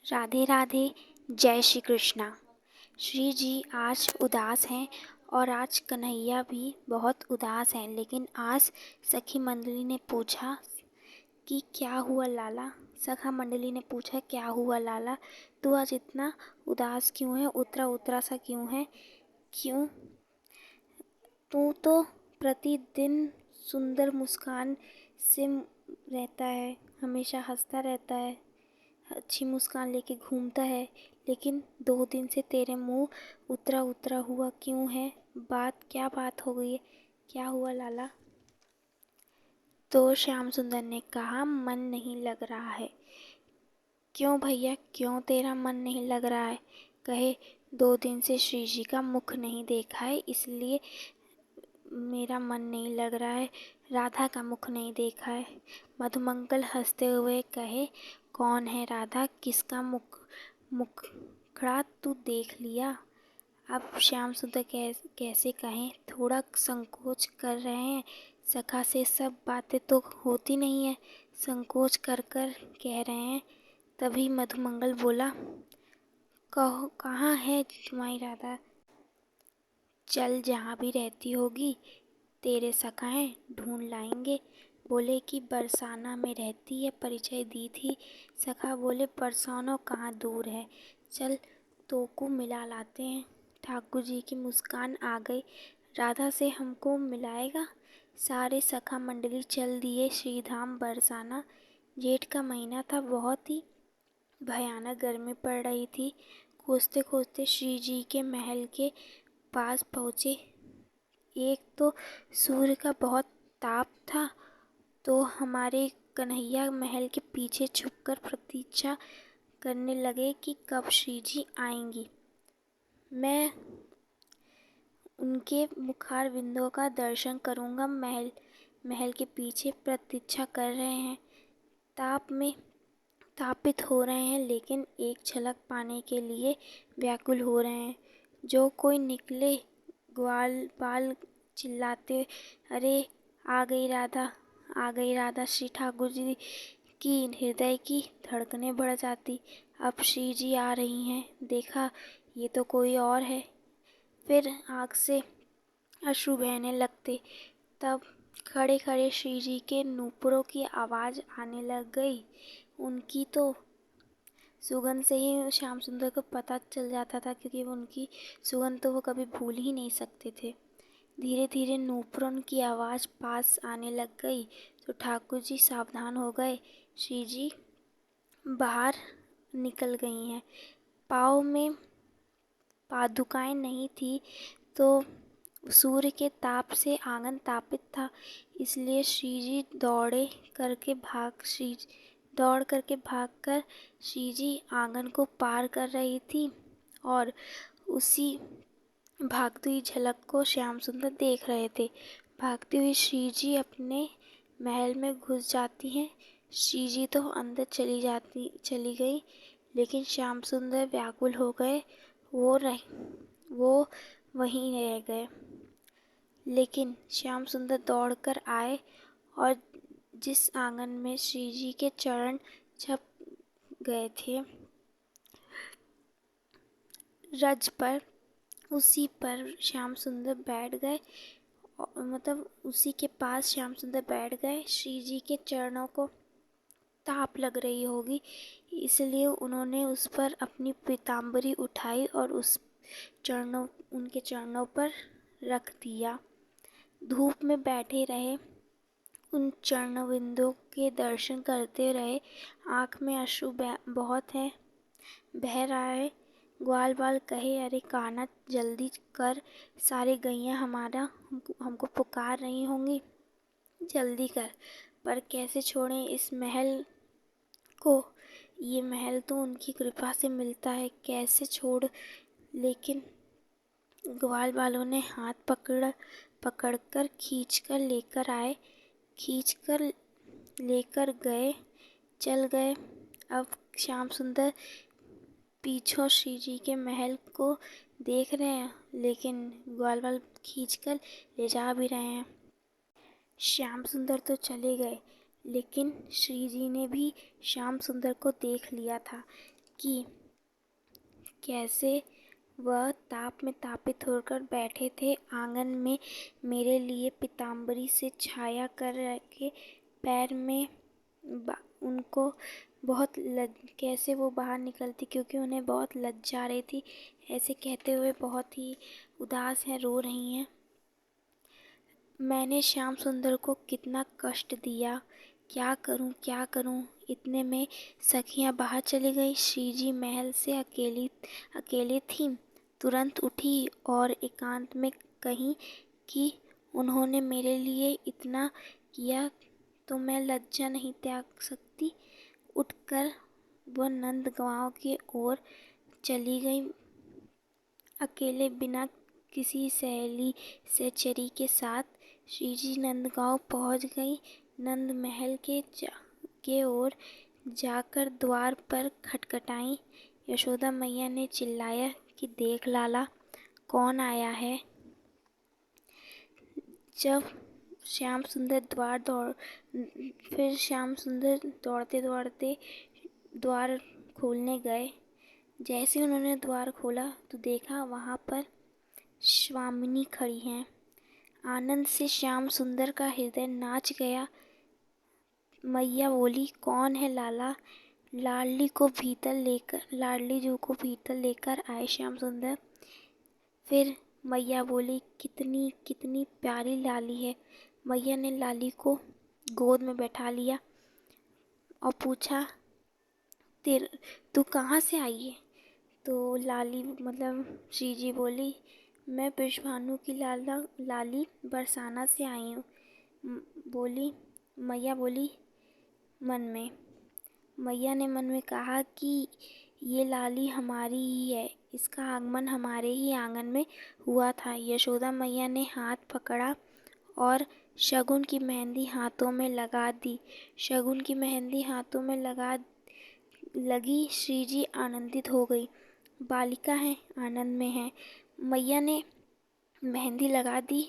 राधे राधे। जय श्री कृष्णा। श्री जी आज उदास हैं और आज कन्हैया भी बहुत उदास हैं। लेकिन आज सखी मंडली ने पूछा कि क्या हुआ लाला। सखा मंडली ने पूछा क्या हुआ लाला, तू आज इतना उदास क्यों है, उतरा उतरा सा क्यों है, क्यों? तू तो प्रतिदिन सुंदर मुस्कान से रहता है, हमेशा हंसता रहता है, अच्छी मुस्कान लेके घूमता है, लेकिन 2 दिन से तेरे मुंह उतरा उतरा हुआ क्यों है? क्या बात हो गई है, क्या हुआ लाला? तो श्याम सुंदर ने कहा, मन नहीं लग रहा है। क्यों भैया, क्यों तेरा मन नहीं लग रहा है? कहे 2 दिन से श्री जी का मुख नहीं देखा है, इसलिए मेरा मन नहीं लग रहा है। राधा का मुख नहीं देखा है। मधुमंगल हंसते हुए कहे, कौन है राधा, किसका मुखड़ा तू देख लिया? अब श्याम सुंदर कैसे कहें, थोड़ा संकोच कर रहे हैं। सखा से सब बातें तो होती नहीं है, संकोच कर कर कह रहे हैं। तभी मधुमंगल बोला, कहो कहाँ है तुम्हारी राधा? चल, जहाँ भी रहती होगी तेरे सखा हैं, ढूंढ लाएंगे। बोले कि बरसाना में रहती है, परिचय दी थी। सखा बोले, बरसाना कहाँ दूर है, चल तो को मिला लाते हैं। ठाकुर जी की मुस्कान आ गई, राधा से हमको मिलाएगा। सारे सखा मंडली चल दिए श्रीधाम बरसाना। जेठ का महीना था, बहुत ही भयानक गर्मी पड़ रही थी। खोजते खोजते श्री जी के महल के पास पहुँचे। एक तो सूर्य का बहुत ताप था, तो हमारे कन्हैया महल के पीछे छुपकर प्रतीक्षा करने लगे कि कब श्री जी आएंगी। मैं उनके मुखार बिंदुओं का दर्शन करूंगा। महल के पीछे प्रतीक्षा कर रहे हैं, ताप में तापित हो रहे हैं, लेकिन एक झलक पाने के लिए व्याकुल हो रहे हैं। जो कोई निकले ग्वाल बाल चिल्लाते, अरे आ गई राधा, आ गई राधा। श्री ठाकुर जी की हृदय की धड़कनें बढ़ जाती। अब श्री जी आ रही हैं, देखा ये तो कोई और है। फिर आँख से अश्रु बहने लगते। तब खड़े खड़े श्री जी के नूपुरों की आवाज़ आने लग गई। उनकी तो सुगंध से ही श्याम सुंदर को पता चल जाता था, क्योंकि उनकी सुगंध तो वो कभी भूल ही नहीं सकते थे। धीरे धीरे नूपुरों की आवाज़ पास आने लग गई तो ठाकुर जी सावधान हो गए। श्री जी बाहर निकल गई हैं। पाँव में पादुकाएं नहीं थी, तो सूर्य के ताप से आंगन तापित था, इसलिए श्री जी दौड़ करके भागकर श्री जी आंगन को पार कर रही थी। और उसी भागती हुई झलक को श्याम सुंदर देख रहे थे। भागती हुई श्री जी अपने महल में घुस जाती हैं। श्री जी तो अंदर चली गई, लेकिन श्याम सुंदर व्याकुल हो गए। वो वहीं रह गए। लेकिन श्याम सुंदर दौड़कर आए और जिस आंगन में श्री जी के चरण छप गए थे रज पर, उसी पर श्याम सुंदर बैठ गए। मतलब उसी के पास श्याम सुंदर बैठ गए। श्री जी के चरणों को ताप लग रही होगी, इसलिए उन्होंने उस पर अपनी पीताम्बरी उठाई और उनके चरणों पर रख दिया। धूप में बैठे रहे, उन चरण बिंदु के दर्शन करते रहे। आँख में अश्रु बहुत है, बह रहा है। ग्वाल बाल कहे, अरे कान्हा जल्दी कर, सारी गैया हमको पुकार रही होंगी, जल्दी कर। पर कैसे छोड़ें इस महल को, ये महल तो उनकी कृपा से मिलता है, कैसे छोड़। लेकिन ग्वाल बालों ने हाथ पकड़कर खींचकर लेकर चल गए। अब श्याम सुंदर पीछों श्री जी के महल को देख रहे हैं, लेकिन ग्वाल बाल खींचकर ले जा भी रहे हैं। श्याम सुंदर तो चले गए, लेकिन श्री जी ने भी श्याम सुंदर को देख लिया था कि कैसे वह ताप में तापित होकर बैठे थे आंगन में, मेरे लिए पीताम्बरी से छाया कर रखे पैर में उनको बहुत कैसे वो बाहर निकलती, क्योंकि उन्हें बहुत लज्जा आ रही थी। ऐसे कहते हुए बहुत ही उदास हैं, रो रही हैं। मैंने श्याम सुंदर को कितना कष्ट दिया, क्या करूं। इतने में सखियां बाहर चली गई। श्री जी महल से अकेली थीं। तुरंत उठी और एकांत में कहीं कि उन्होंने मेरे लिए इतना किया तो मैं लज्जा नहीं त्याग सकती। उठकर वह नंदगांव की ओर चली गई, अकेले, बिना किसी सहेली सहचरी के साथ। श्री जी नंदगांव पहुंच गई। नंद महल के ओर जाकर द्वार पर खटखटाई। यशोदा मैया ने चिल्लाया कि देख लाला, कौन आया है। जब श्याम सुंदर श्याम सुंदर दौड़ते दौड़ते द्वार खोलने गए। जैसे उन्होंने द्वार खोला तो देखा वहाँ पर स्वामिनी खड़ी हैं। आनंद से श्याम सुंदर का हृदय नाच गया। मैया बोली, कौन है लाला। लाडली जू को भीतर लेकर आए श्याम सुंदर। फिर मैया बोली, कितनी प्यारी लाली है। मैया ने लाली को गोद में बैठा लिया और पूछा, तू कहाँ से आई है। तो लाली श्री जी बोली, मैं बृषभानु की लाली बरसाना से आई हूँ। मैया बोली मैया ने मन में कहा कि ये लाली हमारी ही है, इसका आगमन हमारे ही आंगन में हुआ था। यशोदा मैया ने हाथ पकड़ा और शगुन की मेहंदी हाथों में लगा दी। शगुन की मेहंदी हाथों में लगी। श्री जी आनंदित हो गई। बालिका है, आनंद में है। मैया ने मेहंदी लगा दी।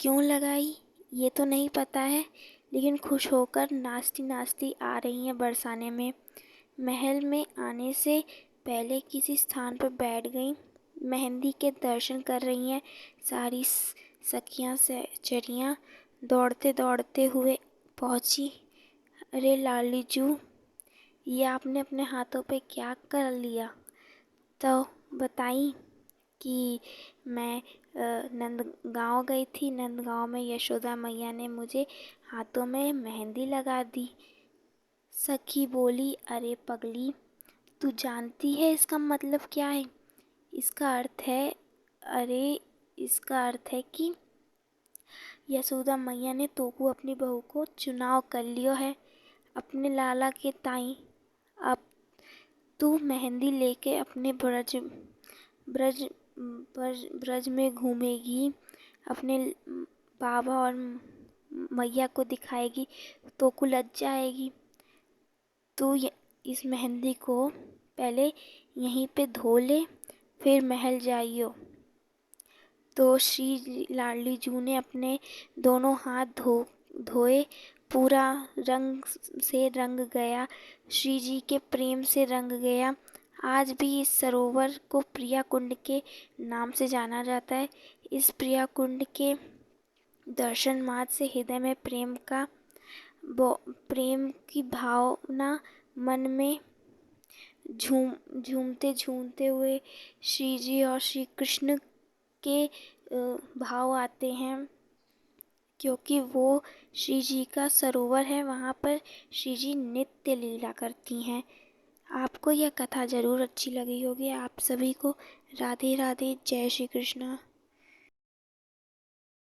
क्यों लगाई ये तो नहीं पता है, लेकिन खुश होकर नाचती नाचती आ रही हैं बरसाने में। महल में आने से पहले किसी स्थान पर बैठ गई, मेहंदी के दर्शन कर रही हैं। सारी सखियां सहचरियां दौड़ते दौड़ते हुए पहुंची। अरे लाली जू, ये आपने अपने हाथों पे क्या कर लिया। तो बताई कि मैं नंदगांव गई थी। नंदगांव में यशोदा मैया ने मुझे हाथों में मेहंदी लगा दी। सखी बोली, अरे पगली, तू जानती है इसका मतलब क्या है। इसका अर्थ है कि यशोदा मैया ने तोकू अपनी बहू को चुनाव कर लियो है अपने लाला के ताई। अब तू मेहंदी लेके अपने ब्रज में घूमेगी, अपने बाबा और मैया को दिखाएगी, तो को लज्जा आएगी। तू इस मेहंदी को पहले यहीं पे धो ले, फिर महल जाइयो। तो श्री लाडली जू ने अपने दोनों हाथ धोए। पूरा रंग से रंग गया, श्री जी के प्रेम से रंग गया। आज भी इस सरोवर को प्रिया कुंड के नाम से जाना जाता है। इस प्रिया कुंड के दर्शन मात्र से हृदय में प्रेम की भावना मन में झूमते हुए श्री जी और श्री कृष्ण के भाव आते हैं, क्योंकि वो श्री जी का सरोवर है। वहाँ पर श्री जी नित्य लीला करती हैं। आपको यह कथा ज़रूर अच्छी लगी होगी। आप सभी को राधे राधे, जय श्री कृष्ण।